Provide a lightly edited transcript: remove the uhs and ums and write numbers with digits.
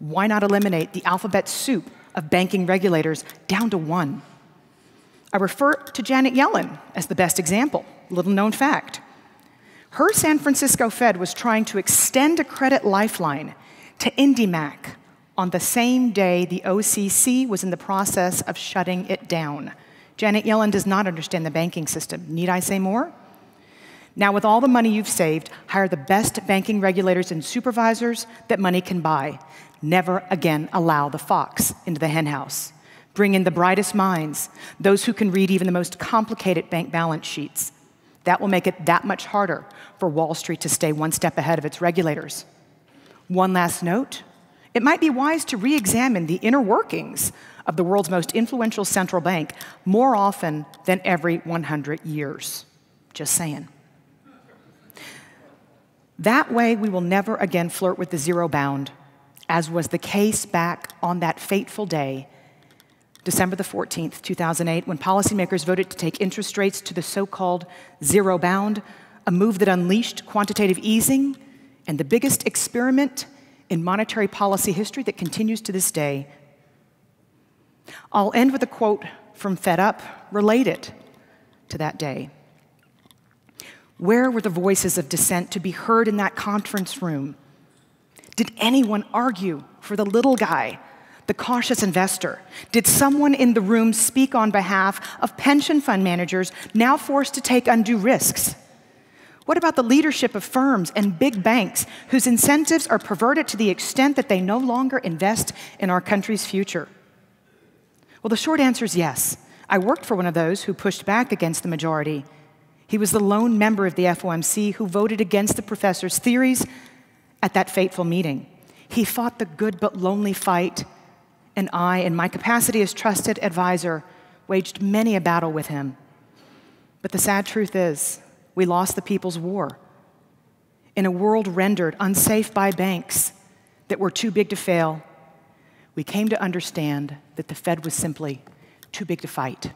Why not eliminate the alphabet soup of banking regulators down to one? I refer to Janet Yellen as the best example, little known fact. Her San Francisco Fed was trying to extend a credit lifeline to IndyMac on the same day the OCC was in the process of shutting it down. Janet Yellen does not understand the banking system. Need I say more? Now, with all the money you've saved, hire the best banking regulators and supervisors that money can buy. Never again allow the fox into the henhouse. Bring in the brightest minds, those who can read even the most complicated bank balance sheets. That will make it that much harder for Wall Street to stay one step ahead of its regulators. One last note, it might be wise to re-examine the inner workings of the world's most influential central bank more often than every 100 years. Just saying. That way, we will never again flirt with the zero bound, as was the case back on that fateful day, December the 14th, 2008, when policymakers voted to take interest rates to the so-called zero bound, a move that unleashed quantitative easing and the biggest experiment in monetary policy history that continues to this day. I'll end with a quote from Fed Up related to that day. Where were the voices of dissent to be heard in that conference room? Did anyone argue for the little guy, the cautious investor? Did someone in the room speak on behalf of pension fund managers now forced to take undue risks? What about the leadership of firms and big banks whose incentives are perverted to the extent that they no longer invest in our country's future? Well, the short answer is yes. I worked for one of those who pushed back against the majority. He was the lone member of the FOMC who voted against the professor's theories at that fateful meeting. He fought the good but lonely fight, and I, in my capacity as trusted advisor, waged many a battle with him. But the sad truth is, we lost the people's war. In a world rendered unsafe by banks that were too big to fail, we came to understand that the Fed was simply too big to fight.